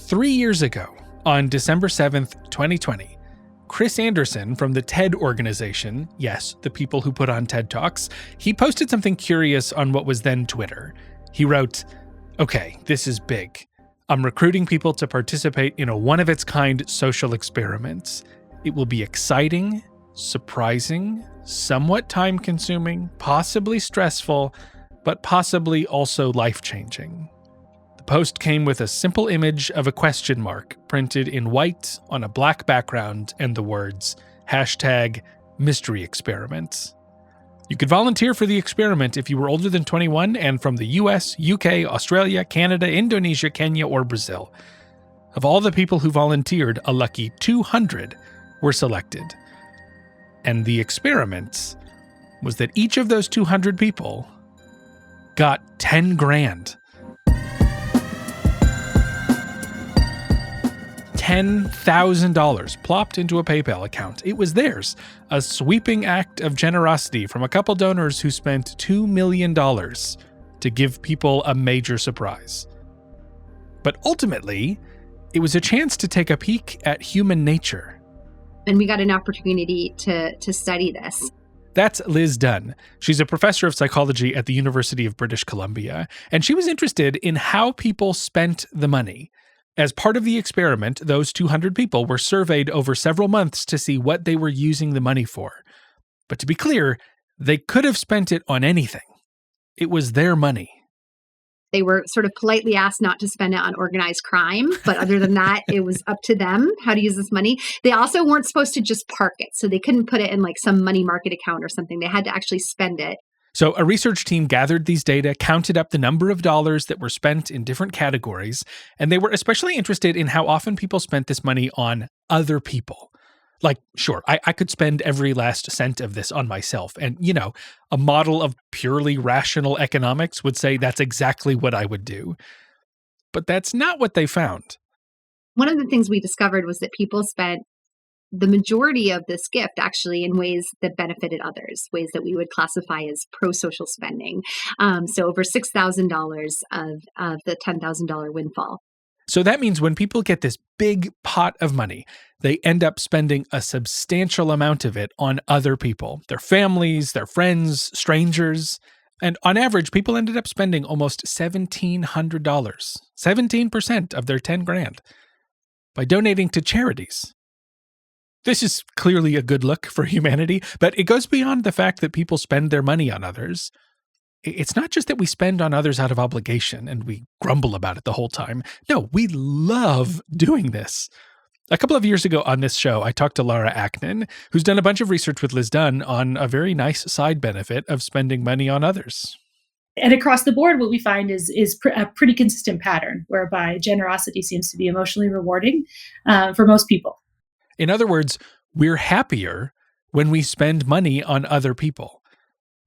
3 years ago, on December 7th, 2020, Chris Anderson from the TED organization, yes, the people who put on TED Talks, he posted something curious on what was then Twitter. He wrote, "Okay, this is big. I'm recruiting people to participate in a one-of-its-kind social experiment. It will be exciting, surprising, somewhat time-consuming, possibly stressful, but possibly also life-changing." The post came with a simple image of a question mark printed in white on a black background and the words, #mysteryexperiment. You could volunteer for the experiment if you were older than 21 and from the US, UK, Australia, Canada, Indonesia, Kenya, or Brazil. Of all the people who volunteered, a lucky 200 were selected. And the experiment was that each of those 200 people got 10 grand. $10,000 plopped into a PayPal account. It was theirs, a sweeping act of generosity from a couple donors who spent $2 million to give people a major surprise. But ultimately, it was a chance to take a peek at human nature. And we got an opportunity to study this. That's Liz Dunn. She's a professor of psychology at the University of British Columbia, and she was interested in how people spent the money. As part of the experiment, those 200 people were surveyed over several months to see what they were using the money for. But to be clear, they could have spent it on anything. It was their money. They were sort of politely asked not to spend it on organized crime, but other than that, it was up to them how to use this money. They also weren't supposed to just park it, so they couldn't put it in like some money market account or something. They had to actually spend it. So a research team gathered these data, counted up the number of dollars that were spent in different categories, and they were especially interested in how often people spent this money on other people. Like, sure, I could spend every last cent of this on myself. And, a model of purely rational economics would say that's exactly what I would do. But that's not what they found. One of the things we discovered was that people spent the majority of this gift actually in ways that benefited others, ways that we would classify as pro-social spending. So over $6,000 of the $10,000 windfall. So that means when people get this big pot of money, they end up spending a substantial amount of it on other people, their families, their friends, strangers. And on average, people ended up spending almost $1,700, 17% of their 10 grand, by donating to charities. This is clearly a good look for humanity, but it goes beyond the fact that people spend their money on others. It's not just that we spend on others out of obligation and we grumble about it the whole time. No, we love doing this. A couple of years ago on this show, I talked to Laura Acknan, who's done a bunch of research with Liz Dunn on a very nice side benefit of spending money on others. And across the board, what we find is a pretty consistent pattern whereby generosity seems to be emotionally rewarding for most people. In other words, we're happier when we spend money on other people.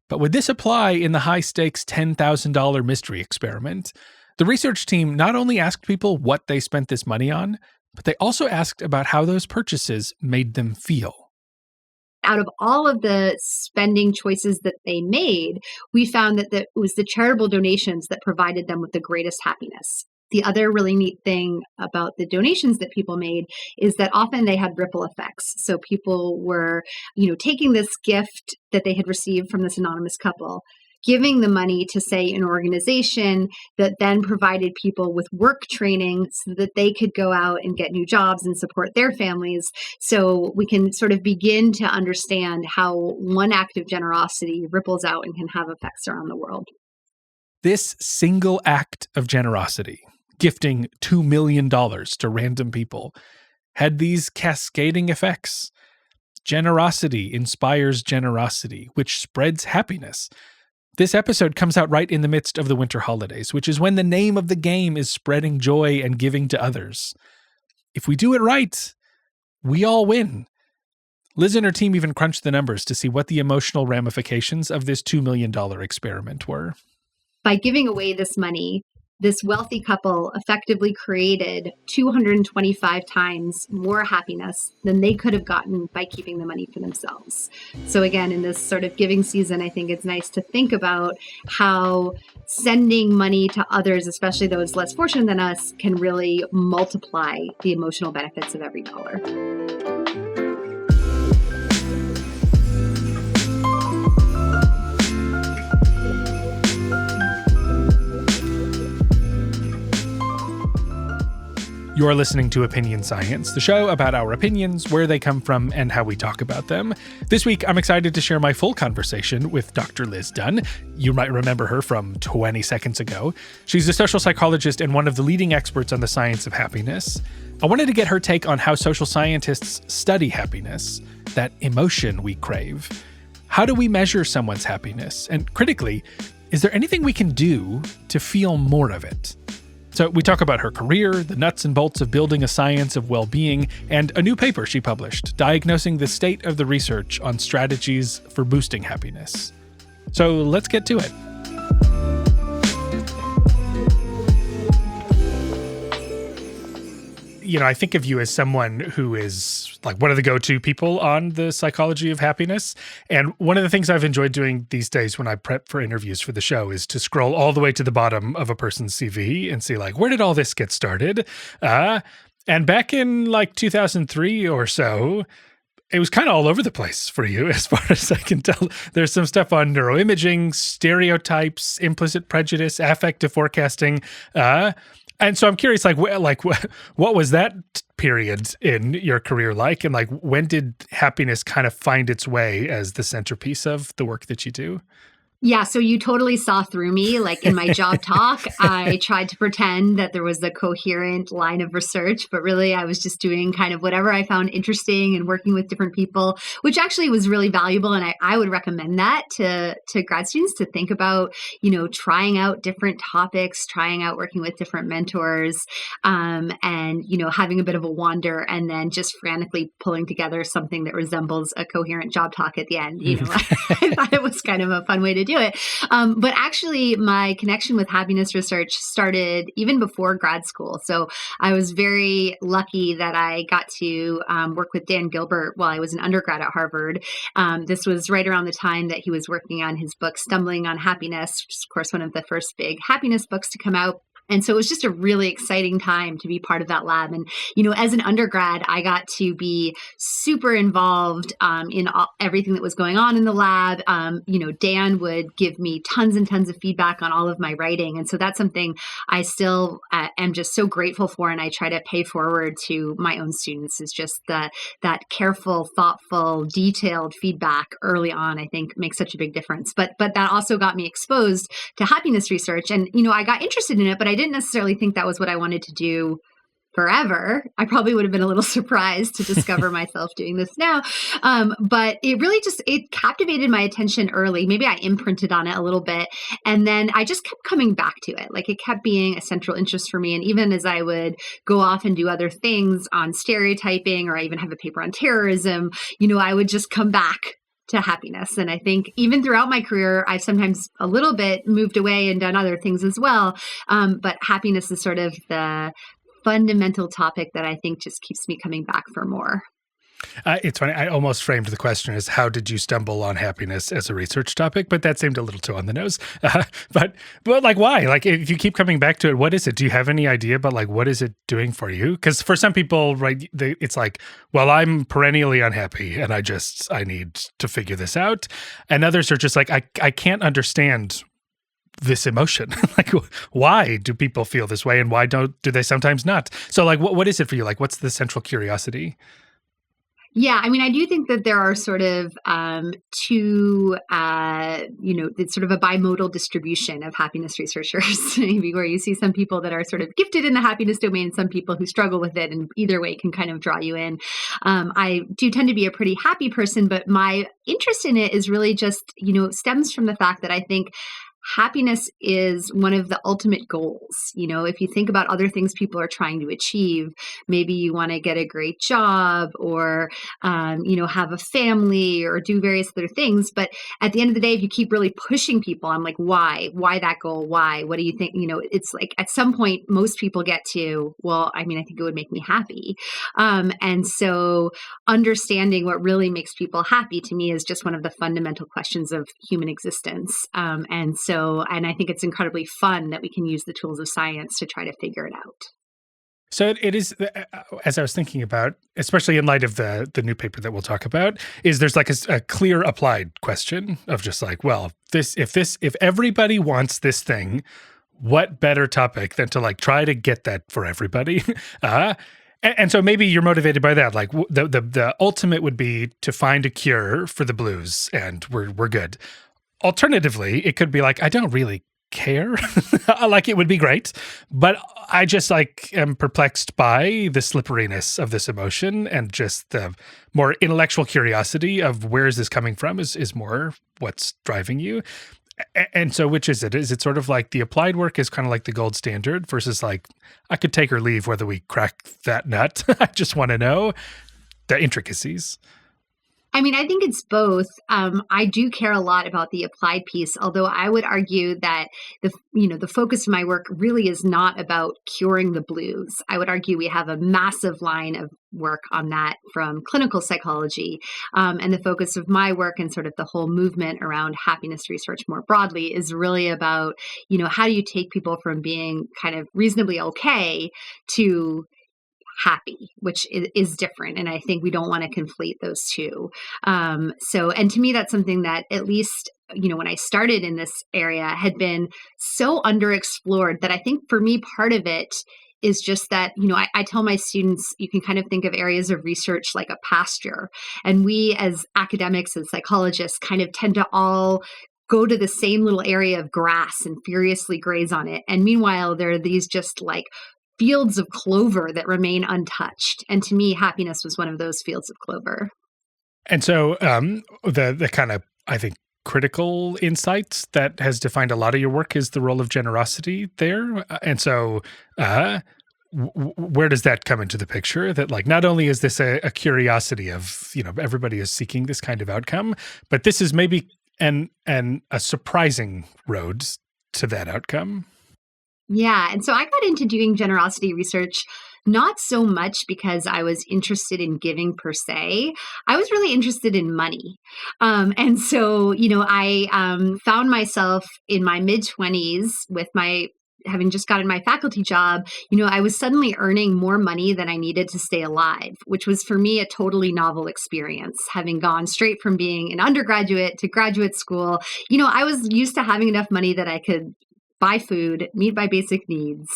But would this apply in the high-stakes $10,000 mystery experiment? The research team not only asked people what they spent this money on, but they also asked about how those purchases made them feel. Out of all of the spending choices that they made, we found that it was the charitable donations that provided them with the greatest happiness. The other really neat thing about the donations that people made is that often they had ripple effects. So people were, taking this gift that they had received from this anonymous couple, giving the money to, say, an organization that then provided people with work training so that they could go out and get new jobs and support their families. So we can sort of begin to understand how one act of generosity ripples out and can have effects around the world. This single act of generosity, gifting $2 million to random people, had these cascading effects. Generosity inspires generosity, which spreads happiness. This episode comes out right in the midst of the winter holidays, which is when the name of the game is spreading joy and giving to others. If we do it right, we all win. Liz and her team even crunched the numbers to see what the emotional ramifications of this $2 million experiment were. By giving away this money, this wealthy couple effectively created 225 times more happiness than they could have gotten by keeping the money for themselves. So again, in this sort of giving season, I think it's nice to think about how sending money to others, especially those less fortunate than us, can really multiply the emotional benefits of every dollar. You're listening to Opinion Science, the show about our opinions, where they come from, and how we talk about them. This week, I'm excited to share my full conversation with Dr. Liz Dunn. You might remember her from 20 seconds ago. She's a social psychologist and one of the leading experts on the science of happiness. I wanted to get her take on how social scientists study happiness, that emotion we crave. How do we measure someone's happiness? And critically, is there anything we can do to feel more of it? So we talk about her career, the nuts and bolts of building a science of well-being, and a new paper she published diagnosing the state of the research on strategies for boosting happiness. So let's get to it. I think of you as someone who is like one of the go-to people on the psychology of happiness. And one of the things I've enjoyed doing these days when I prep for interviews for the show is to scroll all the way to the bottom of a person's CV and see like, where did all this get started? And back in like 2003 or so, it was kind of all over the place for you, as far as I can tell. There's some stuff on neuroimaging, stereotypes, implicit prejudice, affective forecasting, and so I'm curious, what was that period in your career like? And like, when did happiness kind of find its way as the centerpiece of the work that you do? Yeah, so you totally saw through me. Like in my job talk, I tried to pretend that there was a coherent line of research, but really I was just doing kind of whatever I found interesting and working with different people, which actually was really valuable. And I would recommend that to grad students to think about, trying out different topics, trying out working with different mentors, and, having a bit of a wander and then just frantically pulling together something that resembles a coherent job talk at the end. I thought it was kind of a fun way to do it. But actually, my connection with happiness research started even before grad school. So I was very lucky that I got to work with Dan Gilbert while I was an undergrad at Harvard. This was right around the time that he was working on his book, Stumbling on Happiness, which is, of course, one of the first big happiness books to come out. And so it was just a really exciting time to be part of that lab. And, as an undergrad, I got to be super involved in everything that was going on in the lab. Dan would give me tons and tons of feedback on all of my writing. And so that's something I still am just so grateful for. And I try to pay forward to my own students is just that careful, thoughtful, detailed feedback early on, I think makes such a big difference. But that also got me exposed to happiness research. And, I got interested in it, but I didn't necessarily think that was what I wanted to do forever. I probably would have been a little surprised to discover myself doing this now. But it really it captivated my attention early. Maybe I imprinted on it a little bit. And then I just kept coming back to it. Like it kept being a central interest for me. And even as I would go off and do other things on stereotyping, or I even have a paper on terrorism, I would just come back to happiness. And I think even throughout my career, I've sometimes a little bit moved away and done other things as well. But happiness is sort of the fundamental topic that I think just keeps me coming back for more. It's funny. I almost framed the question as how did you stumble on happiness as a research topic, but that seemed a little too on the nose. But like, why? Like, if you keep coming back to it, what is it? Do you have any idea about like what is it doing for you? Because for some people, right, it's like, well, I'm perennially unhappy and I need to figure this out. And others are just like, I can't understand this emotion. Like, why do people feel this way, and why do they sometimes not? So, like, what is it for you? Like, what's the central curiosity? Yeah, I mean, I do think that there are sort of two, it's sort of a bimodal distribution of happiness researchers, maybe where you see some people that are sort of gifted in the happiness domain, some people who struggle with it, and either way can kind of draw you in. I do tend to be a pretty happy person, but my interest in it is really just, stems from the fact that I think happiness is one of the ultimate goals. If you think about other things people are trying to achieve, maybe you want to get a great job or, have a family or do various other things. But at the end of the day, if you keep really pushing people, I'm like, why that goal? Why? What do you think? It's like at some point, most people get to, well, I think it would make me happy. And so understanding what really makes people happy to me is just one of the fundamental questions of human existence. And I think it's incredibly fun that we can use the tools of science to try to figure it out. So it is, as I was thinking about, especially in light of the new paper that we'll talk about, is there's like a clear applied question of just like, well, if everybody wants this thing, what better topic than to like try to get that for everybody? And so maybe you're motivated by that. Like the ultimate would be to find a cure for the blues, and we're good. Alternatively, it could be like, I don't really care. Like it would be great, but I just like am perplexed by the slipperiness of this emotion, and just the more intellectual curiosity of where is this coming from is more what's driving you. And so which is it? Is it sort of like the applied work is kind of like the gold standard versus like, I could take or leave whether we crack that nut. I just want to know the intricacies. I think it's both. I do care a lot about the applied piece, although I would argue that the focus of my work really is not about curing the blues. I would argue we have a massive line of work on that from clinical psychology. And the focus of my work and sort of the whole movement around happiness research more broadly is really about, how do you take people from being kind of reasonably okay to happy, which is different. And I think we don't want to conflate those two. And to me, that's something that at least, when I started in this area had been so underexplored that I think for me, part of it is just that, I tell my students, you can kind of think of areas of research like a pasture. And we as academics and psychologists kind of tend to all go to the same little area of grass and furiously graze on it. And meanwhile, there are these just like fields of clover that remain untouched. And to me, happiness was one of those fields of clover. And so the kind of, I think, critical insights that has defined a lot of your work is the role of generosity there. And so where does that come into the picture? That like, not only is this a curiosity of, everybody is seeking this kind of outcome, but this is maybe a surprising road to that outcome. Yeah. And so I got into doing generosity research not so much because I was interested in giving per se. I was really interested in money. And so, I found myself in my mid-20s with having just gotten my faculty job, I was suddenly earning more money than I needed to stay alive, which was for me a totally novel experience, having gone straight from being an undergraduate to graduate school. I was used to having enough money that I could buy food, meet my basic needs,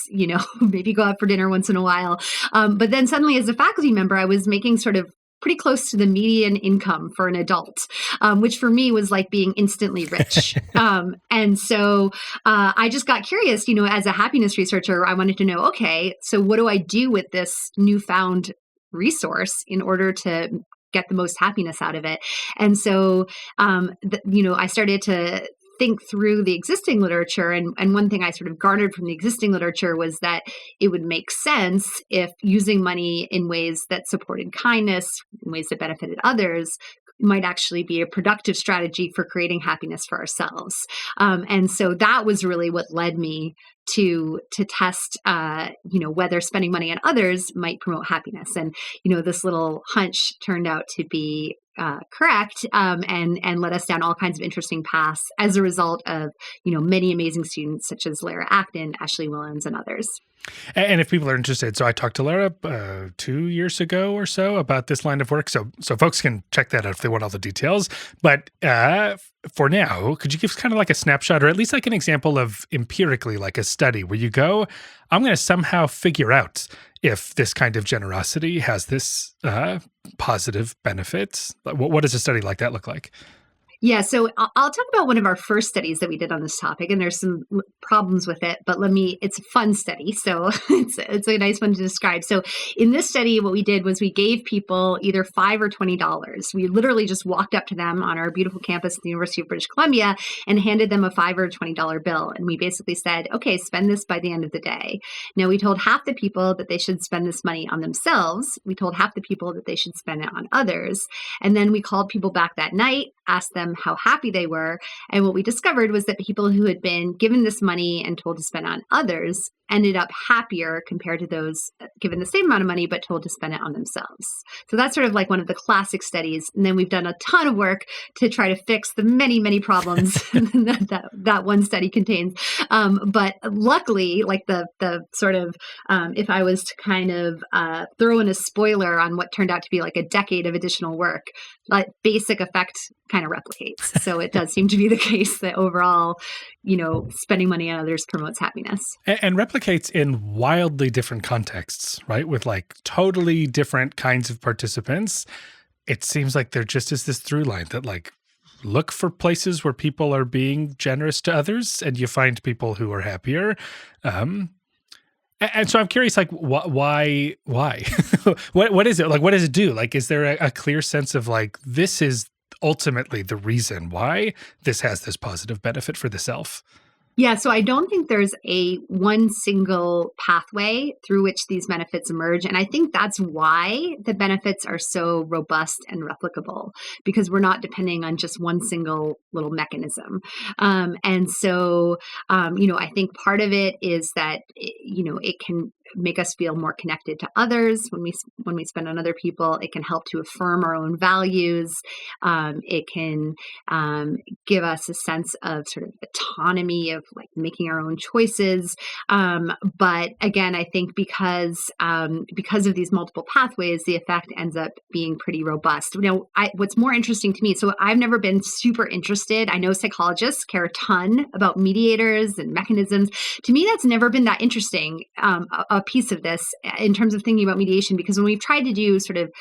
maybe go out for dinner once in a while. But then suddenly as a faculty member, I was making sort of pretty close to the median income for an adult, which for me was like being instantly rich. And so I just got curious, as a happiness researcher, I wanted to know, okay, so what do I do with this newfound resource in order to get the most happiness out of it? And so, I started to think through the existing literature. And one thing I sort of garnered from the existing literature was that it would make sense if using money in ways that supported kindness, in ways that benefited others, might actually be a productive strategy for creating happiness for ourselves. And so that was really what led me to test, whether spending money on others might promote happiness. And, this little hunch turned out to be correct, and led us down all kinds of interesting paths as a result of, many amazing students such as Lara Acton, Ashley Williams, and others. And if people are interested, so I talked to Lara 2 years ago or so about this line of work. So folks can check that out if they want all the details. But for now, could you give us kind of like a snapshot, or at least like an example of empirically, like a study where you go, I'm going to somehow figure out if this kind of generosity has this positive benefits? What does a study like that look like? Yeah, so I'll talk about one of our first studies that we did on this topic, and there's some problems with it, but it's a fun study, so it's a nice one to describe. So in this study, what we did was we gave people either $5 or $20. We literally just walked up to them on our beautiful campus at the University of British Columbia and handed them a $5 or $20 bill, and we basically said, okay, spend this by the end of the day. Now, we told half the people that they should spend this money on themselves. We told half the people that they should spend it on others, and then we called people back that night, asked them how happy they were. And what we discovered was that people who had been given this money and told to spend on others ended up happier compared to those given the same amount of money but told to spend it on themselves. So that's sort of like one of the classic studies. And then we've done a ton of work to try to fix the many, many problems that one study contains. But luckily, like the sort of, if I was to kind of throw in a spoiler on what turned out to be like a decade of additional work, that basic effect kind of replicates. So it does seem to be the case that overall, spending money on others promotes happiness. And replicates in wildly different contexts, right? With like totally different kinds of participants. It seems like there just is this through line that like, look for places where people are being generous to others and you find people who are happier. And so I'm curious, like, why? What is it? Like, what does it do? Like, is there a clear sense of like, this is ultimately the reason why this has this positive benefit for the self? Yeah, so I don't think there's a one single pathway through which these benefits emerge. And I think that's why the benefits are so robust and replicable, because we're not depending on just one single little mechanism. And so, I think part of it is that, it can make us feel more connected to others when we spend on other people. It can help to affirm our own values. It can give us a sense of sort of autonomy of like making our own choices. But again, I think because of these multiple pathways, the effect ends up being pretty robust. What's more interesting to me, so I've never been super interested. I know psychologists care a ton about mediators and mechanisms. To me, that's never been that interesting, a piece of this in terms of thinking about mediation, because when we've tried to do sort of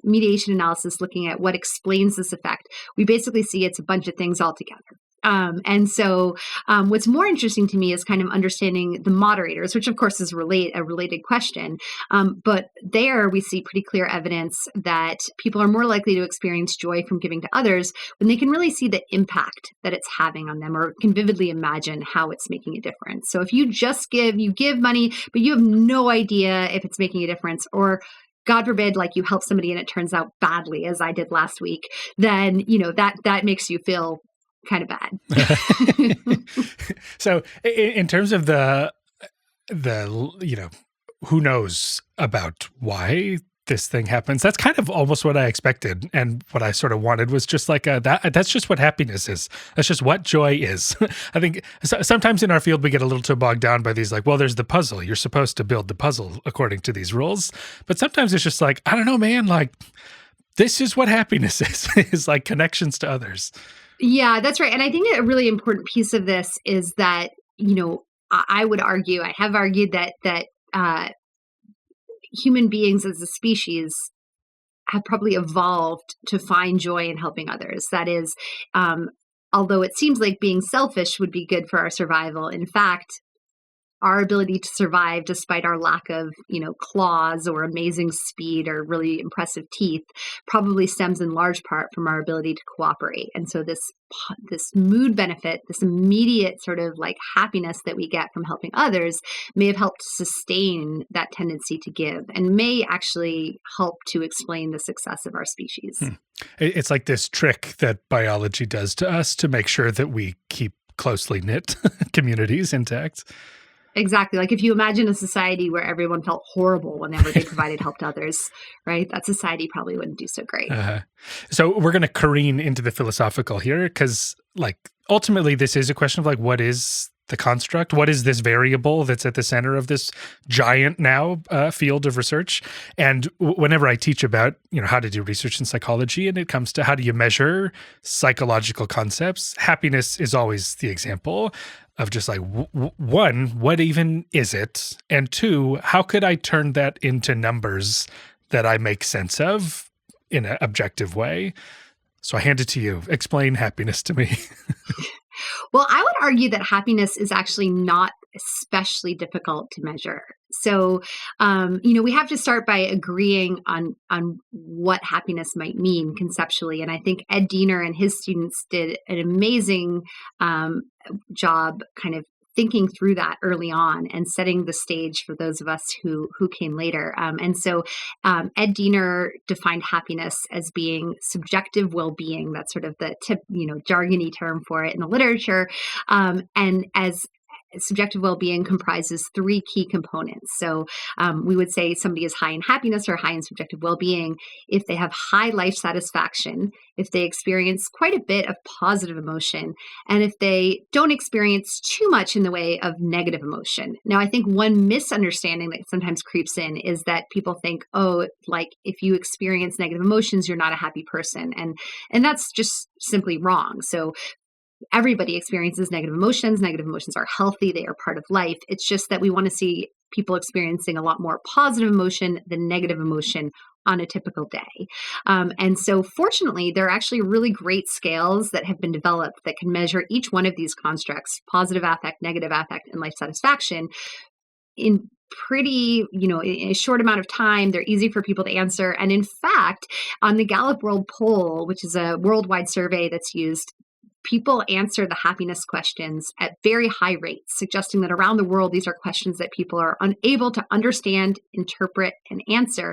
mediation analysis, looking at what explains this effect, we basically see it's a bunch of things all together. And so what's more interesting to me is kind of understanding the moderators, which of course is a related question. But there we see pretty clear evidence that people are more likely to experience joy from giving to others when they can really see the impact that it's having on them or can vividly imagine how it's making a difference. So if you just give money, but you have no idea if it's making a difference, or God forbid, like you help somebody and it turns out badly, as I did last week, then, that makes you feel kind of bad. So in terms of the who knows about why this thing happens, that's kind of almost what I expected. And what I sort of wanted was just like that's just what happiness is. That's just what joy is. I think sometimes in our field, we get a little too bogged down by these, like, well, there's the puzzle. You're supposed to build the puzzle according to these rules. But sometimes it's just like, I don't know, man, like this is what happiness is like connections to others. Yeah, that's right. And I think a really important piece of this is that, I have argued that human beings as a species have probably evolved to find joy in helping others. That is, although it seems like being selfish would be good for our survival, in fact, our ability to survive despite our lack of, claws or amazing speed or really impressive teeth probably stems in large part from our ability to cooperate. And so this mood benefit, this immediate sort of like happiness that we get from helping others may have helped sustain that tendency to give and may actually help to explain the success of our species. It's like this trick that biology does to us to make sure that we keep closely knit communities intact. Exactly. Like if you imagine a society where everyone felt horrible whenever they provided help to others, right? That society probably wouldn't do so great. So we're going to careen into the philosophical here because like ultimately this is a question of like, what is the construct? What is this variable that's at the center of this giant now field of research? And whenever I teach about, how to do research in psychology and it comes to how do you measure psychological concepts, happiness is always the example of just like, one, what even is it? And two, how could I turn that into numbers that I make sense of in an objective way? So I hand it to you. Explain happiness to me. Well, I would argue that happiness is actually not especially difficult to measure. So, we have to start by agreeing on what happiness might mean conceptually. And I think Ed Diener and his students did an amazing job kind of thinking through that early on and setting the stage for those of us who came later. Ed Diener defined happiness as being subjective well-being. That's sort of the jargony term for it in the literature. And as subjective well-being comprises three key components. So we would say somebody is high in happiness or high in subjective well-being if they have high life satisfaction, if they experience quite a bit of positive emotion, and if they don't experience too much in the way of negative emotion. Now, I think one misunderstanding that sometimes creeps in is that people think, oh, like if you experience negative emotions, you're not a happy person. And that's just simply wrong. So everybody experiences negative emotions. Negative emotions are healthy. They are part of life. It's just that we want to see people experiencing a lot more positive emotion than negative emotion on a typical day. And so fortunately, there are actually really great scales that have been developed that can measure each one of these constructs, positive affect, negative affect, and life satisfaction in pretty, in a short amount of time. They're easy for people to answer. And in fact, on the Gallup World Poll, which is a worldwide survey that's used, people answer the happiness questions at very high rates, suggesting that around the world, these are questions that people are unable to understand, interpret, and answer.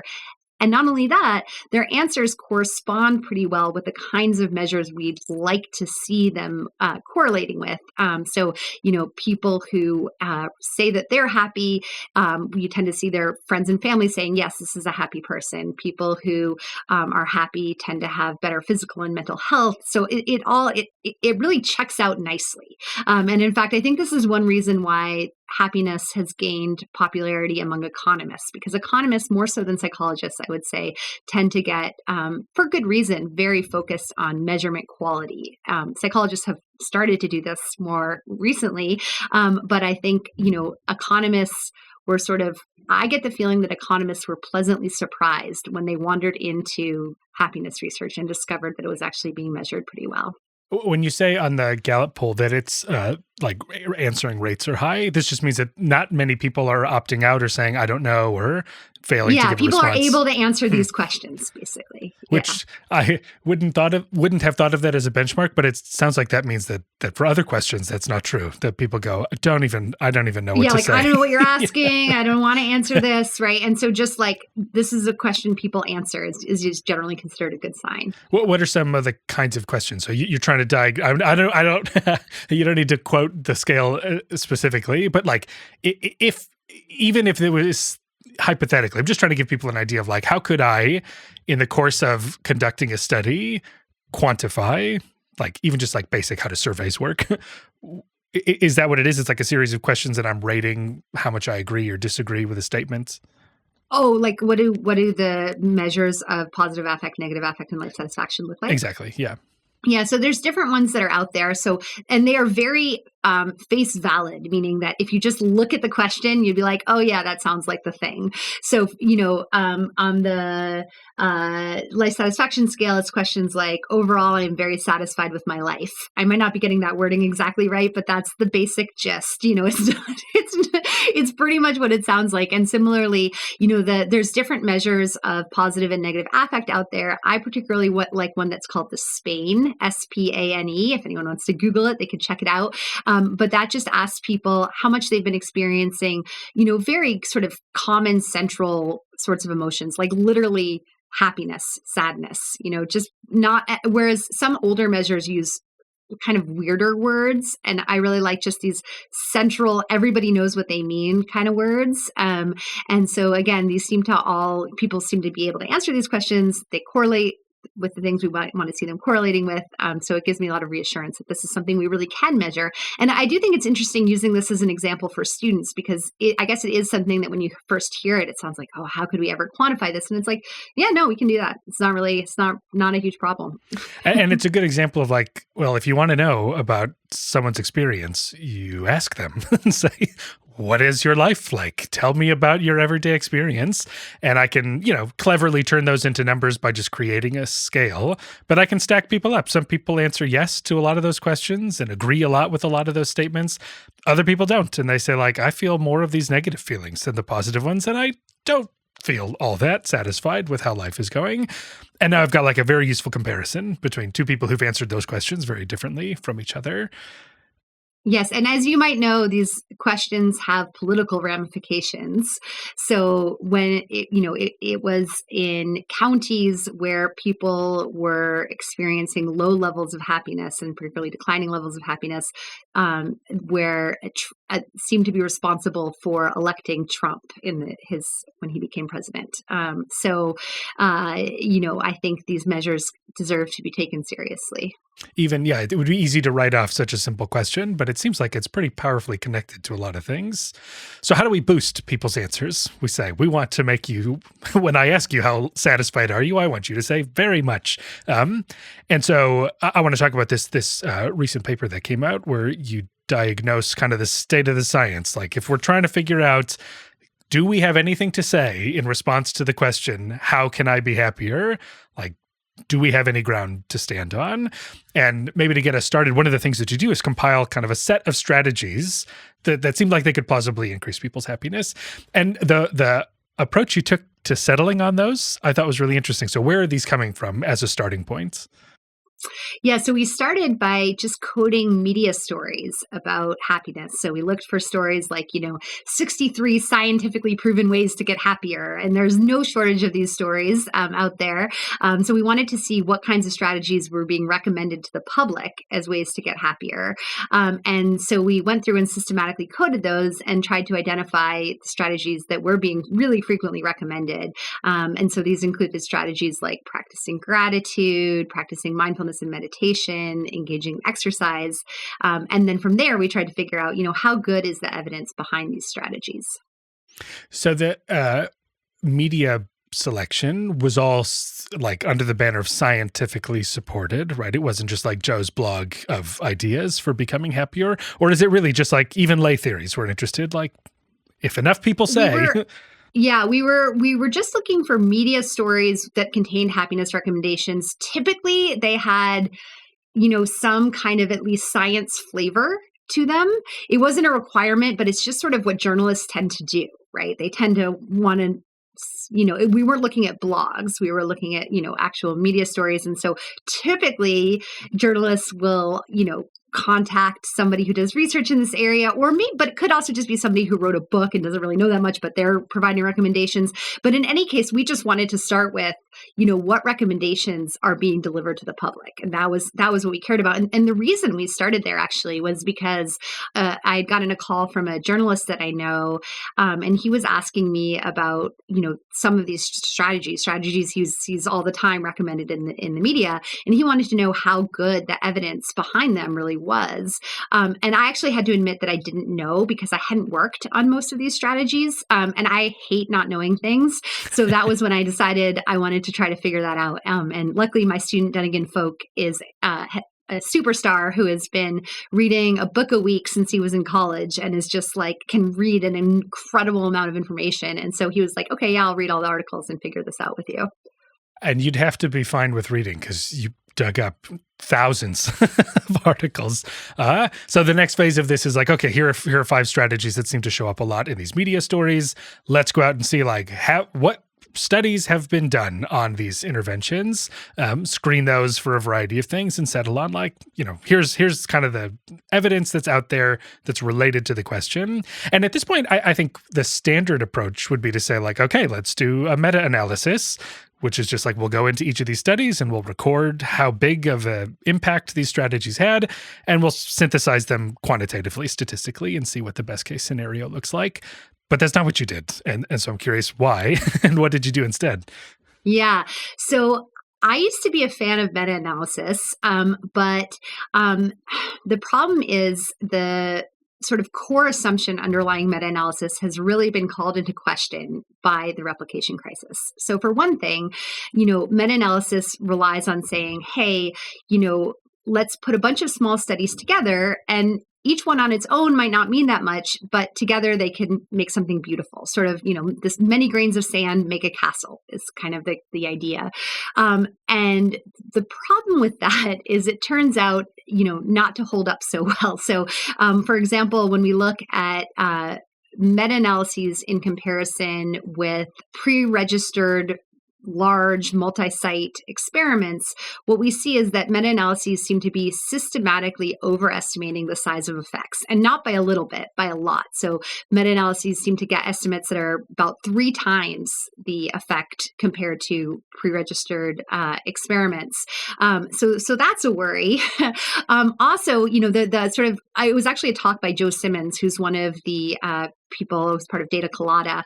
And not only that, their answers correspond pretty well with the kinds of measures we'd like to see them correlating with. So, people who say that they're happy, you tend to see their friends and family saying, yes, this is a happy person. People who are happy tend to have better physical and mental health. So it really checks out nicely. And in fact, I think this is one reason why happiness has gained popularity among economists, because economists, more so than psychologists, I would say, tend to get, for good reason, very focused on measurement quality. Psychologists have started to do this more recently, but I think, economists were I get the feeling that economists were pleasantly surprised when they wandered into happiness research and discovered that it was actually being measured pretty well. When you say on the Gallup poll that it's like answering rates are high, this just means that not many people are opting out or saying, I don't know, or failing to give a response. Yeah, people are able to answer these questions, basically. Which I wouldn't have thought of that as a benchmark, but it sounds like that means that for other questions, that's not true. That people go, I don't even know what to say. I don't know what you're asking. I don't want to answer this, right? And so just like this is a question people answer is just generally considered a good sign. What are some of the kinds of questions? So you're trying to diagnose. I don't. You don't need to quote the scale specifically, but like even if it was hypothetically, I'm just trying to give people an idea of like, how could I, in the course of conducting a study, quantify, like even just like basic how do surveys work? Is that what it is? It's like a series of questions and I'm rating how much I agree or disagree with a statement. Oh, like what do the measures of positive affect, negative affect, and life satisfaction look like? Exactly. Yeah. Yeah, so there's different ones that are out there. So, and they are very face valid, meaning that if you just look at the question, you'd be like, oh yeah, that sounds like the thing. So, on the life satisfaction scale, it's questions like, overall, I am very satisfied with my life. I might not be getting that wording exactly right, but that's the basic gist. It's pretty much what it sounds like. And similarly, there's different measures of positive and negative affect out there. I particularly like one that's called the SPANE, SPANE. If anyone wants to Google it, they can check it out. But that just asks people how much they've been experiencing, very sort of common central sorts of emotions, like literally happiness, sadness, just not, whereas some older measures use kind of weirder words. And I really like just these central, everybody knows what they mean kind of words. And so again, people seem to be able to answer these questions. They correlate with the things we might want to see them correlating with. So it gives me a lot of reassurance that this is something we really can measure. And I do think it's interesting using this as an example for students, because I guess it is something that when you first hear it, it sounds like, oh, how could we ever quantify this? And it's like, yeah, no, we can do that. It's not a huge problem. And it's a good example of like, well, if you want to know about someone's experience, you ask them and say, what is your life like? Tell me about your everyday experience. And I can, cleverly turn those into numbers by just creating a scale, but I can stack people up. Some people answer yes to a lot of those questions and agree a lot with a lot of those statements. Other people don't. And they say, like, I feel more of these negative feelings than the positive ones. And I don't feel all that satisfied with how life is going. And now I've got like a very useful comparison between two people who've answered those questions very differently from each other. Yes, and as you might know, these questions have political ramifications. So when it was in counties where people were experiencing low levels of happiness and particularly declining levels of happiness, where it seemed to be responsible for electing Trump when he became president. I think these measures deserve to be taken seriously. It would be easy to write off such a simple question, but it seems like it's pretty powerfully connected to a lot of things. So how do we boost people's answers? We say, we want to make you, when I ask you how satisfied are you, I want you to say very much. And so I want to talk about this recent paper that came out where you diagnose kind of the state of the science. Like if we're trying to figure out, do we have anything to say in response to the question, how can I be happier? Like, do we have any ground to stand on? And maybe to get us started, one of the things that you do is compile kind of a set of strategies that seem like they could plausibly increase people's happiness. And the approach you took to settling on those, I thought was really interesting. So where are these coming from as a starting point? Yeah, so we started by just coding media stories about happiness. So we looked for stories like, 63 scientifically proven ways to get happier. And there's no shortage of these stories out there. So we wanted to see what kinds of strategies were being recommended to the public as ways to get happier. And so we went through and systematically coded those and tried to identify strategies that were being really frequently recommended. And so these included strategies like practicing gratitude, practicing mindfulness and meditation, engaging in exercise. And then from there, we tried to figure out, how good is the evidence behind these strategies? So the media selection was all like under the banner of scientifically supported, right? It wasn't just like Joe's blog of ideas for becoming happier, or is it really just like even lay theories were interested? Like if enough people say... Yeah, we were just looking for media stories that contained happiness recommendations. Typically, they had, some kind of at least science flavor to them. It wasn't a requirement, but it's just sort of what journalists tend to do, right? They tend to want to, we weren't looking at blogs. We were looking at, actual media stories. And so typically journalists will, contact somebody who does research in this area, but it could also just be somebody who wrote a book and doesn't really know that much, but they're providing recommendations. But in any case, we just wanted to start with, what recommendations are being delivered to the public. And that was what we cared about. And the reason we started there actually was because I had gotten a call from a journalist that I know, and he was asking me about, some of these strategies he sees all the time recommended in the media. And he wanted to know how good the evidence behind them really was. And I actually had to admit that I didn't know because I hadn't worked on most of these strategies. And I hate not knowing things. So that was when I decided I wanted to try to figure that out. And luckily my student Dunigan Folk is a superstar who has been reading a book a week since he was in college and is just like, can read an incredible amount of information. And so he was like, okay, yeah, I'll read all the articles and figure this out with you. And you'd have to be fine with reading because you dug up thousands of articles. So the next phase of this is like, okay, here are 5 strategies that seem to show up a lot in these media stories. Let's go out and see like what studies have been done on these interventions, screen those for a variety of things and settle on like, here's kind of the evidence that's out there that's related to the question. And at this point, I think the standard approach would be to say like, okay, let's do a meta-analysis, which is just like, we'll go into each of these studies and we'll record how big of an impact these strategies had, and we'll synthesize them quantitatively, statistically, and see what the best case scenario looks like. But that's not what you did. And so I'm curious why, and what did you do instead? Yeah. So I used to be a fan of meta-analysis, but the problem is the sort of core assumption underlying meta-analysis has really been called into question by the replication crisis. So for one thing, meta-analysis relies on saying, hey, let's put a bunch of small studies together and each one on its own might not mean that much, but together they can make something beautiful. Sort of, this many grains of sand make a castle is kind of the idea. And the problem with that is it turns out, not to hold up so well. So, for example, when we look at meta-analyses in comparison with pre-registered large multi-site experiments, what we see is that meta-analyses seem to be systematically overestimating the size of effects, and not by a little bit, by a lot. So meta-analyses seem to get estimates that are about 3 times the effect compared to pre-registered experiments. So that's a worry. Also, the sort of, it was actually a talk by Joe Simmons, who's one of the people who's part of Data Colada.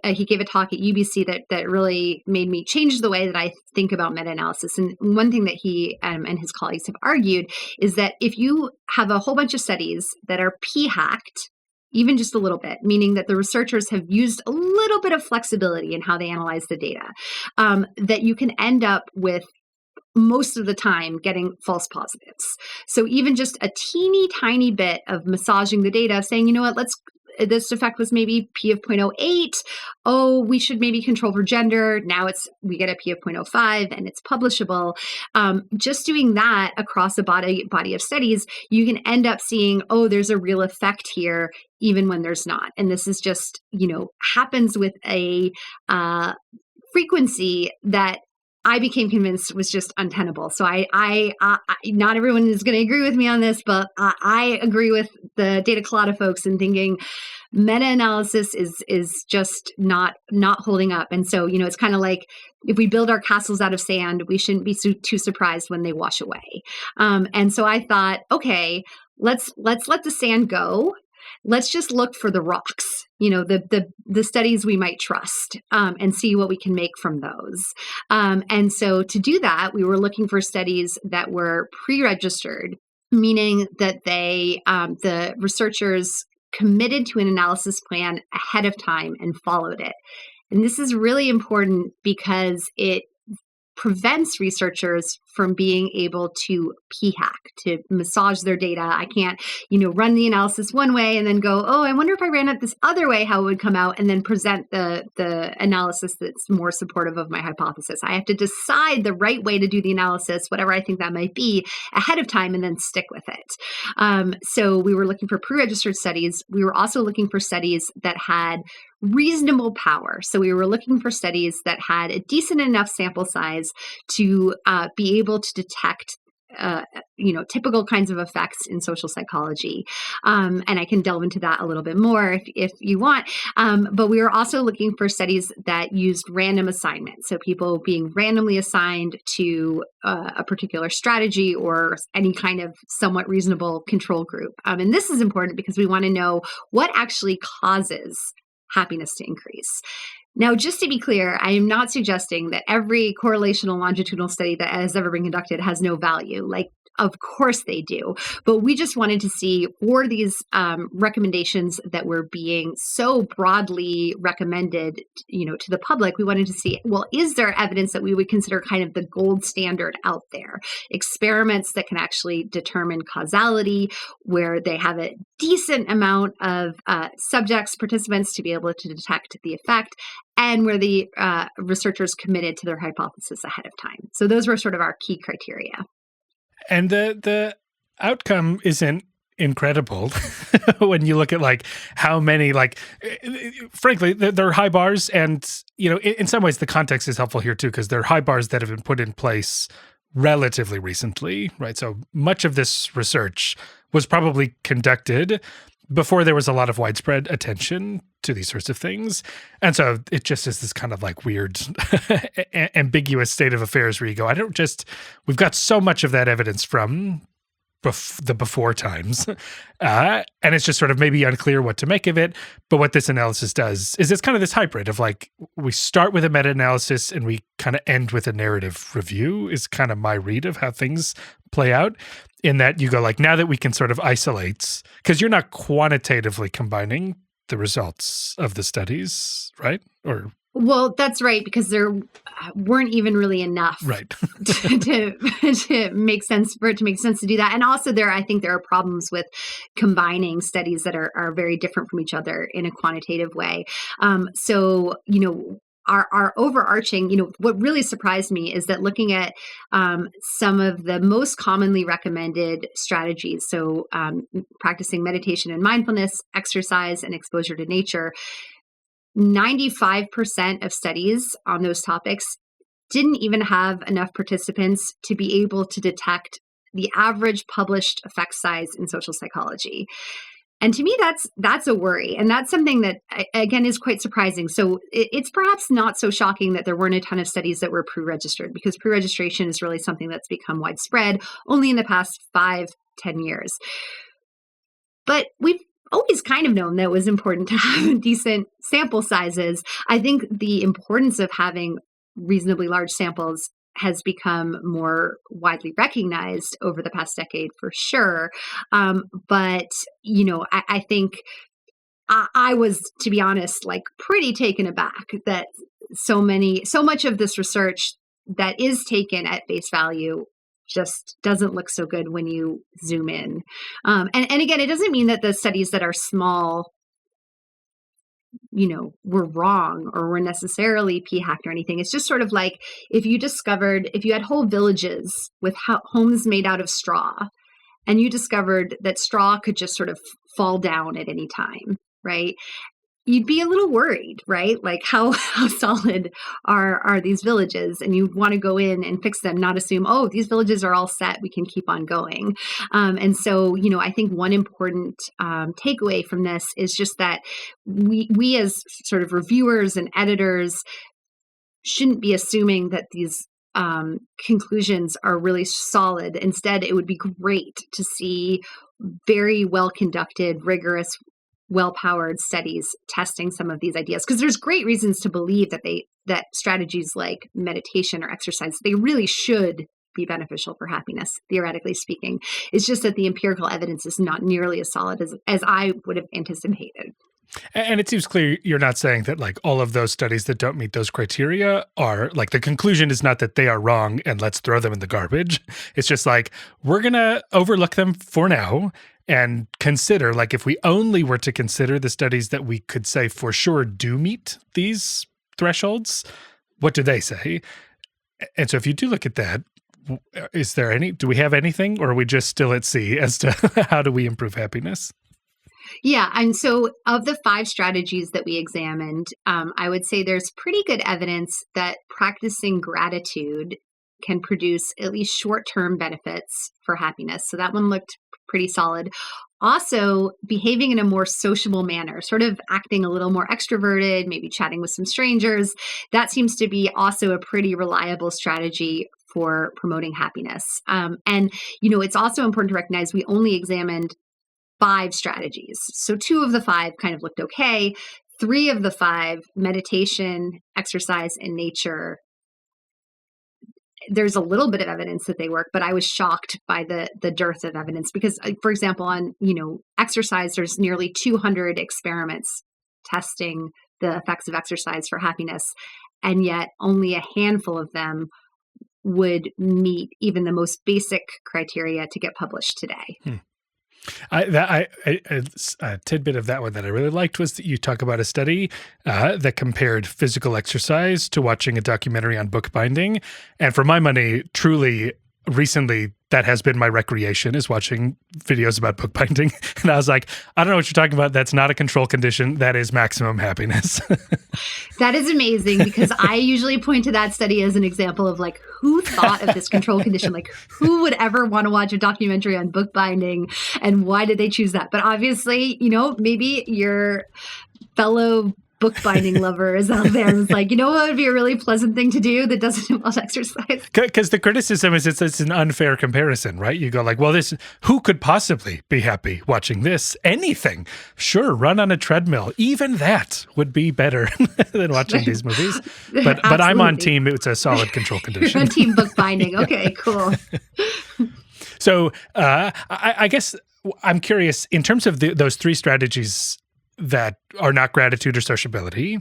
He gave a talk at UBC that really made me change the way that I think about meta-analysis. And one thing that he and his colleagues have argued is that if you have a whole bunch of studies that are p-hacked, even just a little bit, meaning that the researchers have used a little bit of flexibility in how they analyze the data, that you can end up with most of the time getting false positives. So even just a teeny tiny bit of massaging the data, saying, you know what, this effect was maybe P of 0.08. Oh, we should maybe control for gender. Now we get a P of 0.05 and it's publishable. Just doing that across a body of studies, you can end up seeing, oh, there's a real effect here, even when there's not. And this is just, happens with a frequency that I became convinced was just untenable. So I not everyone is going to agree with me on this, but I agree with the Data Colada folks in thinking meta-analysis is just not holding up. And so, it's kind of like if we build our castles out of sand, we shouldn't be too surprised when they wash away. And so I thought, okay, let's let the sand go. Let's just look for the rocks, the studies we might trust, and see what we can make from those. And so to do that, we were looking for studies that were pre-registered, meaning that the researchers committed to an analysis plan ahead of time and followed it. And this is really important because it prevents researchers from being able to p-hack, to massage their data. I can't, run the analysis one way and then go, oh, I wonder if I ran it this other way, how it would come out, and then present the analysis that's more supportive of my hypothesis. I have to decide the right way to do the analysis, whatever I think that might be, ahead of time and then stick with it. So we were looking for pre-registered studies. We were also looking for studies that had reasonable power. So we were looking for studies that had a decent enough sample size to be able to detect typical kinds of effects in social psychology. And I can delve into that a little bit more if you want. But we were also looking for studies that used random assignment. So people being randomly assigned to a particular strategy or any kind of somewhat reasonable control group. And this is important because we want to know what actually causes happiness to increase. Now, just to be clear, I am not suggesting that every correlational longitudinal study that has ever been conducted has no value. Like, of course they do. But we just wanted to see, for these recommendations that were being so broadly recommended, to the public, we wanted to see, well, is there evidence that we would consider kind of the gold standard out there? Experiments that can actually determine causality, where they have a decent amount of subjects, participants to be able to detect the effect, and where the researchers committed to their hypothesis ahead of time. So those were sort of our key criteria. And the outcome isn't incredible when you look at how many, frankly, there are high bars, and in some ways the context is helpful here too, because there are high bars that have been put in place relatively recently, right? So much of this research was probably conducted before there was a lot of widespread attention to these sorts of things. And so it just is this kind of weird, ambiguous state of affairs where you go, we've got so much of that evidence from the before times. And it's just sort of maybe unclear what to make of it. But what this analysis does is it's kind of this hybrid of we start with a meta-analysis and we kind of end with a narrative review is kind of my read of how things play out. In that you go now that we can sort of isolate, because you're not quantitatively combining the results of the studies, right? Or well, that's right, because weren't even really enough Right. to make sense for it to make sense to do that. And also I think there are problems with combining studies that are very different from each other in a quantitative way. So, our overarching, what really surprised me is that looking at some of the most commonly recommended strategies, so practicing meditation and mindfulness, exercise, and exposure to nature, 95% of studies on those topics didn't even have enough participants to be able to detect the average published effect size in social psychology. And to me, that's a worry. And that's something that, again, is quite surprising. So it's perhaps not so shocking that there weren't a ton of studies that were pre-registered, because pre-registration is really something that's become widespread only in the past 5-10 years. But we've always kind of known that it was important to have decent sample sizes. I think the importance of having reasonably large samples has become more widely recognized over the past decade for sure. But, I think I was, to be honest, like pretty taken aback that so much of this research that is taken at face value just doesn't look so good when you zoom in. And again, it doesn't mean that the studies that are small were wrong or were necessarily p-hacked or anything. It's just sort of like if you had whole villages with homes made out of straw, and you discovered that straw could just sort of fall down at any time, right? You'd be a little worried, right? Like how solid are these villages? And you want to go in and fix them, not assume, oh, these villages are all set, we can keep on going. And so, I think one important takeaway from this is just that we as sort of reviewers and editors shouldn't be assuming that these conclusions are really solid. Instead, it would be great to see very well-conducted, rigorous, well-powered studies testing some of these ideas, because there's great reasons to believe that strategies like meditation or exercise, they really should be beneficial for happiness, theoretically speaking. It's just that the empirical evidence is not nearly as solid as I would have anticipated. And it seems clear you're not saying that like all of those studies that don't meet those criteria are like, the conclusion is not that they are wrong and let's throw them in the garbage. It's just like, we're going to overlook them for now and consider, like, if we only were to consider the studies that we could say for sure do meet these thresholds, what do they say? And so if you do look at that, do we have anything, or are we just still at sea as to how do we improve happiness? Yeah. And so of the 5 strategies that we examined, I would say there's pretty good evidence that practicing gratitude can produce at least short-term benefits for happiness. So that one looked pretty solid. Also, behaving in a more sociable manner, sort of acting a little more extroverted, maybe chatting with some strangers, that seems to be also a pretty reliable strategy for promoting happiness. And, it's also important to recognize we only examined 5 strategies. So 2 of the 5 kind of looked okay. 3 of the 5, meditation, exercise, and nature, there's a little bit of evidence that they work, but I was shocked by the dearth of evidence because, for example, on, exercise, there's nearly 200 experiments testing the effects of exercise for happiness. And yet only a handful of them would meet even the most basic criteria to get published today. A tidbit of that one that I really liked was that you talk about a study that compared physical exercise to watching a documentary on bookbinding. And for my money, truly, recently, that has been my recreation, is watching videos about bookbinding. And I was like, I don't know what you're talking about. That's not a control condition. That is maximum happiness. That is amazing, because I usually point to that study as an example of like, who thought of this control condition? Like, who would ever want to watch a documentary on bookbinding, and why did they choose that? But obviously, maybe your fellow bookbinding lover is out there and is like, what would be a really pleasant thing to do that doesn't involve exercise? Because the criticism is it's an unfair comparison, right? You go like, well, who could possibly be happy watching this? Anything. Sure, run on a treadmill. Even that would be better than watching these movies. But I'm on team, it's a solid control condition. You're on team bookbinding. Okay, cool. So I guess I'm curious, in terms of those 3 strategies that are not gratitude or sociability,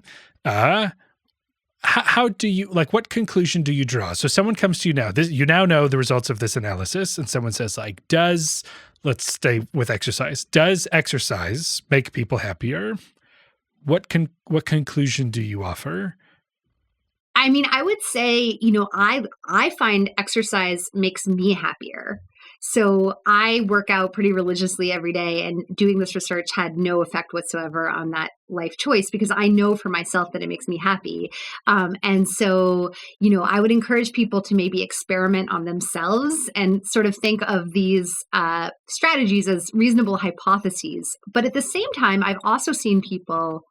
how do you, like, what conclusion do you draw? So someone comes to you now, you now know the results of this analysis, and someone says, like, let's stay with exercise. Does exercise make people happier? What conclusion do you offer? I mean, I would say, I find exercise makes me happier. So I work out pretty religiously every day, and doing this research had no effect whatsoever on that life choice because I know for myself that it makes me happy. And so, I would encourage people to maybe experiment on themselves and sort of think of these strategies as reasonable hypotheses. But at the same time, I've also seen people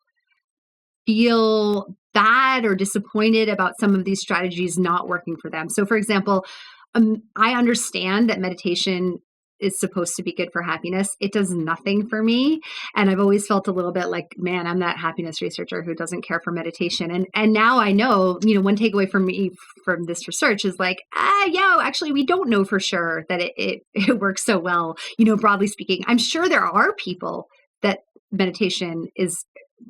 feel bad or disappointed about some of these strategies not working for them. So, for example, I understand that meditation is supposed to be good for happiness. It does nothing for me. And I've always felt a little bit like, man, I'm that happiness researcher who doesn't care for meditation. And now I know, one takeaway from me from this research is like, actually, we don't know for sure that it works so well, broadly speaking. I'm sure there are people that meditation is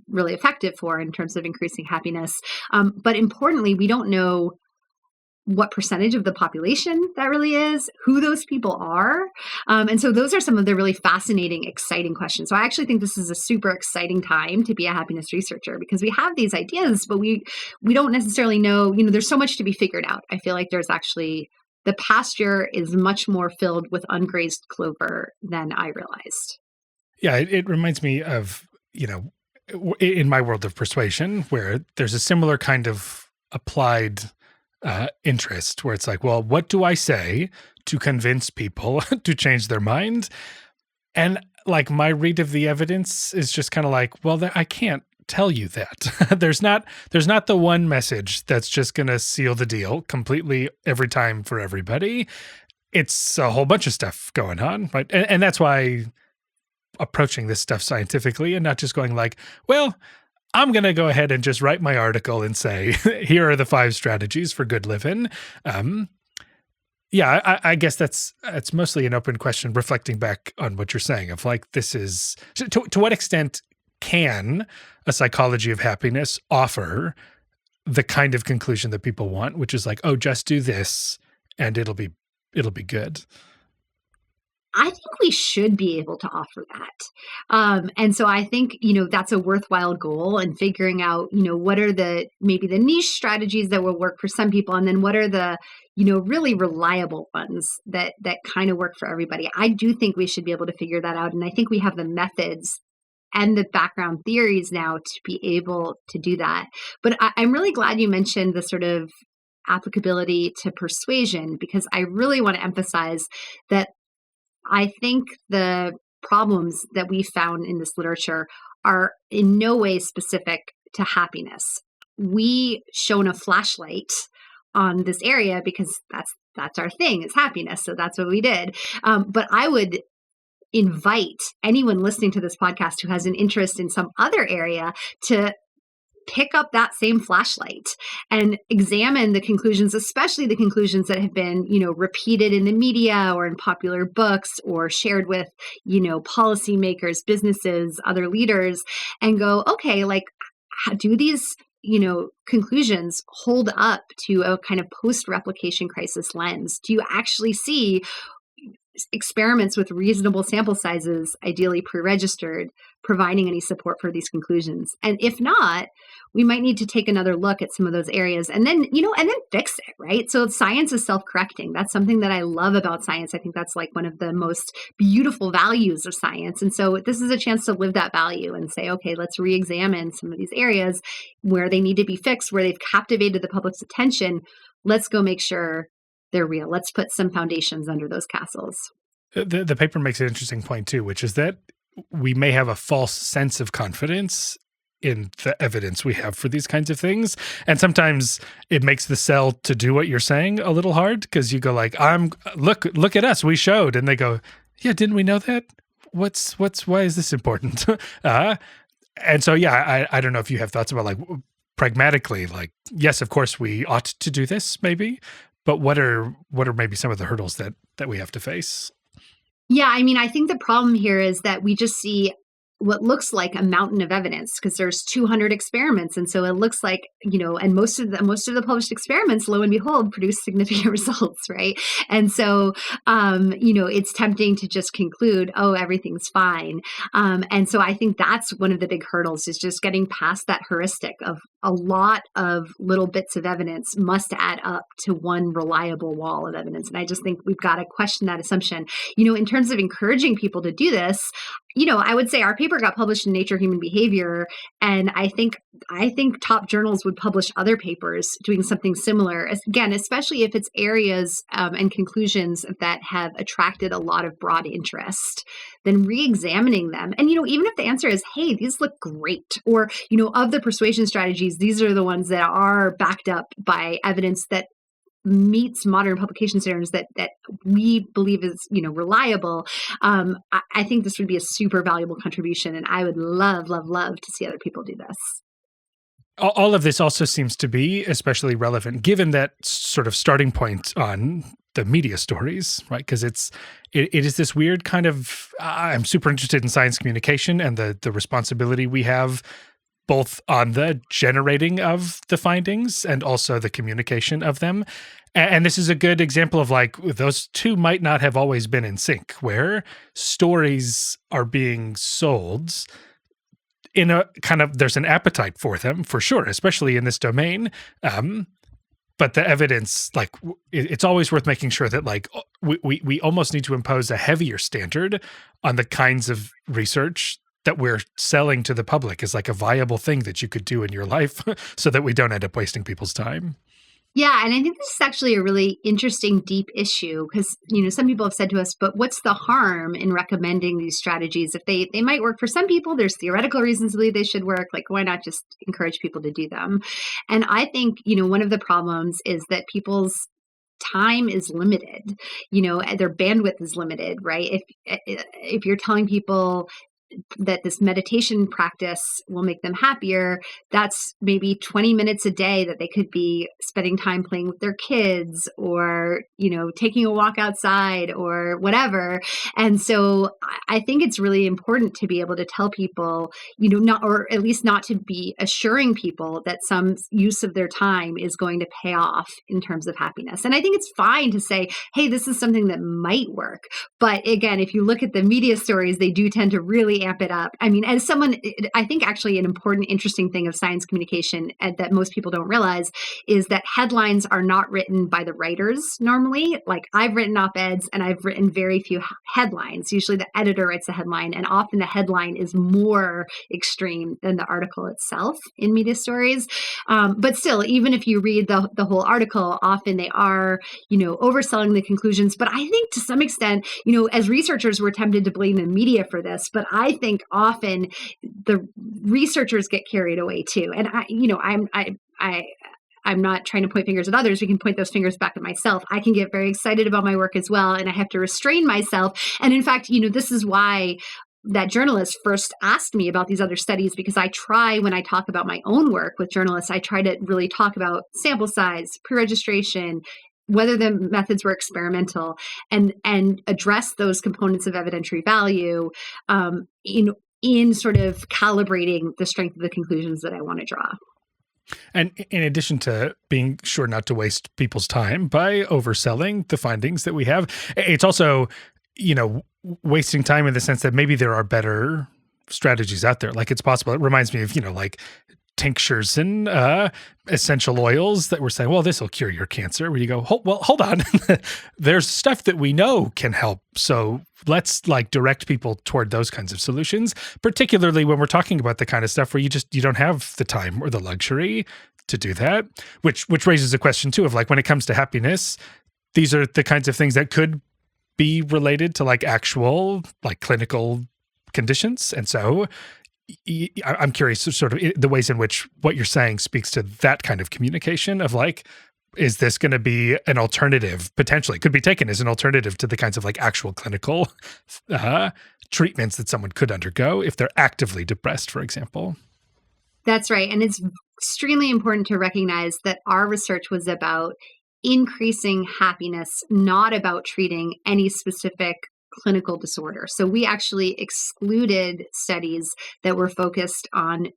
really effective for in terms of increasing happiness. But importantly, we don't know what percentage of the population that really is, who those people are. And so those are some of the really fascinating, exciting questions. So I actually think this is a super exciting time to be a happiness researcher because we have these ideas, but we don't necessarily know, there's so much to be figured out. I feel like there's actually, the pasture is much more filled with ungrazed clover than I realized. Yeah, it reminds me of, in my world of persuasion, where there's a similar kind of applied interest where it's like, well, what do I say to convince people to change their mind? And like my read of the evidence is just kind of like, well, I can't tell you that. there's not the one message that's just going to seal the deal completely every time for everybody. It's a whole bunch of stuff going on, right? And that's why approaching this stuff scientifically and not just going like, well, I'm going to go ahead and just write my article and say, here are the 5 strategies for good living. I guess that's mostly an open question, reflecting back on what you're saying of like, this is, to what extent can a psychology of happiness offer the kind of conclusion that people want, which is like, oh, just do this and it'll be good. I think we should be able to offer that. And so I think, that's a worthwhile goal, and figuring out, what are maybe the niche strategies that will work for some people. And then what are the, really reliable ones that kind of work for everybody. I do think we should be able to figure that out. And I think we have the methods and the background theories now to be able to do that. But I'm really glad you mentioned the sort of applicability to persuasion, because I really want to emphasize that I think the problems that we found in this literature are in no way specific to happiness. We shone a flashlight on this area because that's our thing, is happiness. So that's what we did. But I would invite anyone listening to this podcast who has an interest in some other area to pick up that same flashlight and examine the conclusions, especially the conclusions that have been, repeated in the media or in popular books or shared with, policymakers, businesses, other leaders, and go, okay, like, do these, conclusions hold up to a kind of post-replication crisis lens? Do you actually see experiments with reasonable sample sizes, ideally pre-registered, providing any support for these conclusions? And if not, we might need to take another look at some of those areas and then, and then fix it, right? So science is self-correcting. That's something that I love about science. I think that's like one of the most beautiful values of science. And so this is a chance to live that value and say, okay, let's re-examine some of these areas where they need to be fixed, where they've captivated the public's attention. Let's go make sure they're real. Let's put some foundations under those castles. The paper makes an interesting point too, which is that we may have a false sense of confidence in the evidence we have for these kinds of things. And sometimes it makes the sell to do what you're saying a little hard, because you go like, look at us, we showed. And they go, yeah, didn't we know that? Why is this important? And so, yeah, I don't know if you have thoughts about like pragmatically, like, yes, of course we ought to do this maybe, but what are maybe some of the hurdles that we have to face? Yeah, I mean, I think the problem here is that we just see what looks like a mountain of evidence, because there's 200 experiments, and so it looks like, and most of the published experiments, lo and behold, produce significant results, right? And so it's tempting to just conclude, oh, everything's fine. And so I think that's one of the big hurdles, is just getting past that heuristic of a lot of little bits of evidence must add up to one reliable wall of evidence. And I just think we've got to question that assumption. In terms of encouraging people to do this, I would say our paper got published in Nature Human Behavior, and I think top journals would publish other papers doing something similar. Again, especially if it's areas and conclusions that have attracted a lot of broad interest, then re-examining them. And, even if the answer is, hey, these look great, or, of the persuasion strategies, these are the ones that are backed up by evidence that meets modern publication standards that we believe is reliable. I think this would be a super valuable contribution, and I would love to see other people do this. All of this also seems to be especially relevant given that sort of starting point on the media stories, right? Because it is this weird kind of, I'm super interested in science communication and the responsibility we have both on the generating of the findings and also the communication of them. And this is a good example of like, those two might not have always been in sync, where stories are being sold in a kind of, there's an appetite for them for sure, especially in this domain. But the evidence, like, it's always worth making sure that like we almost need to impose a heavier standard on the kinds of research that we're selling to the public as like a viable thing that you could do in your life so that we don't end up wasting people's time. Yeah, and I think this is actually a really interesting, deep issue, because, some people have said to us, but what's the harm in recommending these strategies? If they might work for some people, there's theoretical reasons to believe they should work. Like, why not just encourage people to do them? And I think, one of the problems is that people's time is limited, their bandwidth is limited, right? If you're telling people that this meditation practice will make them happier, that's maybe 20 minutes a day that they could be spending time playing with their kids, or, taking a walk outside or whatever. And so I think it's really important to be able to tell people, not, or at least not to be assuring people that some use of their time is going to pay off in terms of happiness. And I think it's fine to say, hey, this is something that might work. But again, if you look at the media stories, they do tend to really amp it up. I mean, as someone, I think actually an important, interesting thing of science communication that most people don't realize is that headlines are not written by the writers normally. Like, I've written op-eds and I've written very few headlines. Usually the editor writes the headline, and often the headline is more extreme than the article itself in media stories. But still, even if you read the whole article, often they are, overselling the conclusions. But I think to some extent, as researchers, we're tempted to blame the media for this, but I think often the researchers get carried away too. And I'm not trying to point fingers at others. We can point those fingers back at myself. I can get very excited about my work as well, and I have to restrain myself. And in fact, this is why that journalist first asked me about these other studies, because I try, when I talk about my own work with journalists, I try to really talk about sample size, pre-registration, whether the methods were experimental, and address those components of evidentiary value in sort of calibrating the strength of the conclusions that I want to draw. And in addition to being sure not to waste people's time by overselling the findings that we have, it's also, wasting time in the sense that maybe there are better strategies out there. Like, it's possible. It reminds me of, like tinctures and essential oils that we're saying, well, this will cure your cancer. Where you go, hold on. There's stuff that we know can help. So let's like direct people toward those kinds of solutions, particularly when we're talking about the kind of stuff where you don't have the time or the luxury to do that, which raises a question too of like, when it comes to happiness, these are the kinds of things that could be related to like actual like clinical conditions. And so I'm curious sort of the ways in which what you're saying speaks to that kind of communication of like, is this going to be an alternative, potentially could be taken as an alternative to the kinds of like actual clinical treatments that someone could undergo if they're actively depressed, for example? That's right. And it's extremely important to recognize that our research was about increasing happiness, not about treating any specific clinical disorder. So we actually excluded studies that were focused on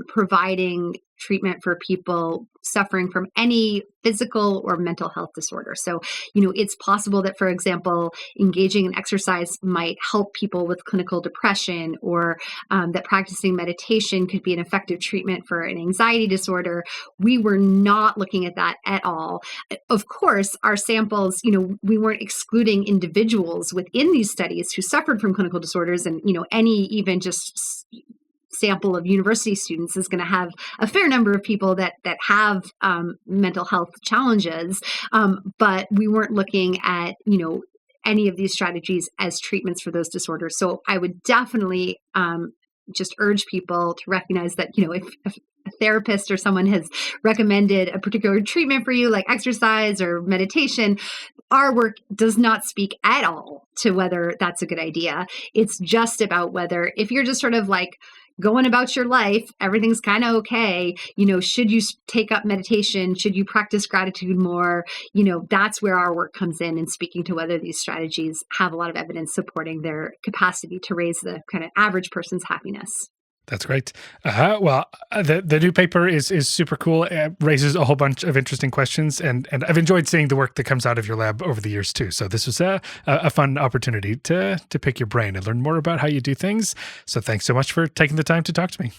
providing treatment for people suffering from any physical or mental health disorder. So, it's possible that, for example, engaging in exercise might help people with clinical depression, or that practicing meditation could be an effective treatment for an anxiety disorder. We were not looking at that at all. Of course, our samples, we weren't excluding individuals within these studies who suffered from clinical disorders, and, any even just sample of university students is going to have a fair number of people that have mental health challenges, but we weren't looking at any of these strategies as treatments for those disorders. So I would definitely just urge people to recognize that if a therapist or someone has recommended a particular treatment for you, like exercise or meditation, our work does not speak at all to whether that's a good idea. It's just about whether, if you're just sort of like going about your life, everything's kind of okay, should you take up meditation? Should you practice gratitude more? That's where our work comes in speaking to whether these strategies have a lot of evidence supporting their capacity to raise the kind of average person's happiness. That's great. Well, the new paper is super cool. It raises a whole bunch of interesting questions, and I've enjoyed seeing the work that comes out of your lab over the years too. So this was a fun opportunity to pick your brain and learn more about how you do things. So thanks so much for taking the time to talk to me.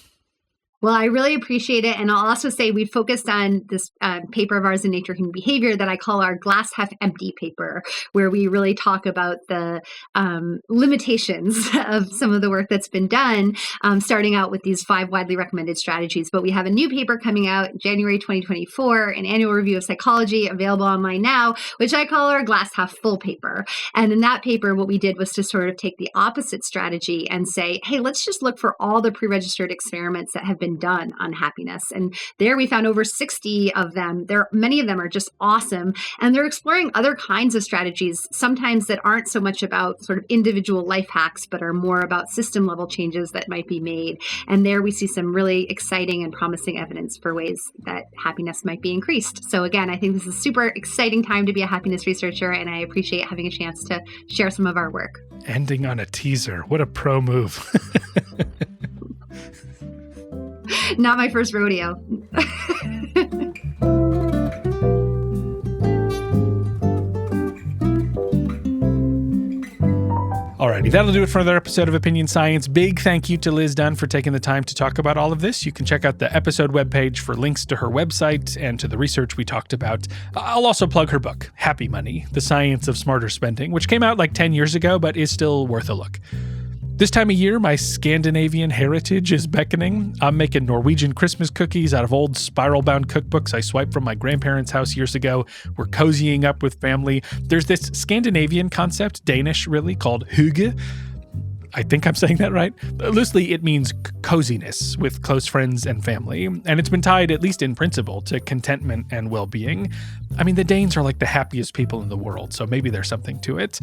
Well, I really appreciate it. And I'll also say we focused on this paper of ours in Nature Human Behavior that I call our glass half empty paper, where we really talk about the limitations of some of the work that's been done, starting out with these 5 widely recommended strategies. But we have a new paper coming out January 2024, an annual review of psychology, available online now, which I call our glass half full paper. And in that paper, what we did was to sort of take the opposite strategy and say, hey, let's just look for all the pre-registered experiments that have been done on happiness. And there we found over 60 of them. Many of them are just awesome. And they're exploring other kinds of strategies, sometimes that aren't so much about sort of individual life hacks, but are more about system level changes that might be made. And there we see some really exciting and promising evidence for ways that happiness might be increased. So again, I think this is a super exciting time to be a happiness researcher, and I appreciate having a chance to share some of our work. Ending on a teaser. What a pro move. Not my first rodeo. Alrighty, that'll do it for another episode of Opinion Science. Big thank you to Liz Dunn for taking the time to talk about all of this. You can check out the episode webpage for links to her website and to the research we talked about. I'll also plug her book, Happy Money, The Science of Smarter Spending, which came out like 10 years ago, but is still worth a look. This time of year, my Scandinavian heritage is beckoning. I'm making Norwegian Christmas cookies out of old spiral-bound cookbooks I swiped from my grandparents' house years ago. We're cozying up with family. There's this Scandinavian concept, Danish really, called hygge. I think I'm saying that right. Loosely, it means coziness with close friends and family, and it's been tied, at least in principle, to contentment and well-being. I mean, the Danes are like the happiest people in the world, so maybe there's something to it.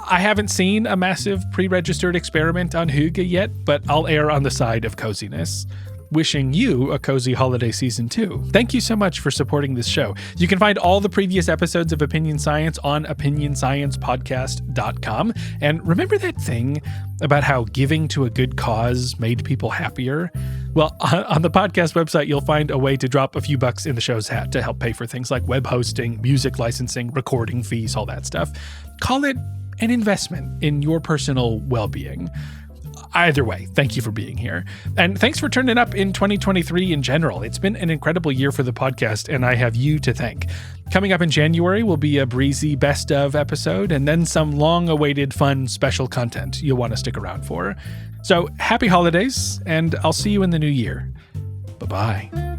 I haven't seen a massive pre-registered experiment on hygge yet, but I'll err on the side of coziness. Wishing you a cozy holiday season too. Thank you so much for supporting this show. You can find all the previous episodes of Opinion Science on opinionsciencepodcast.com. And remember that thing about how giving to a good cause made people happier? Well, on the podcast website, you'll find a way to drop a few bucks in the show's hat to help pay for things like web hosting, music licensing, recording fees, all that stuff. Call it an investment in your personal well-being. Either way, thank you for being here. And thanks for turning up in 2023 in general. It's been an incredible year for the podcast, and I have you to thank. Coming up in January will be a breezy best of episode, and then some long-awaited fun special content you'll want to stick around for. So happy holidays, and I'll see you in the new year. Bye-bye.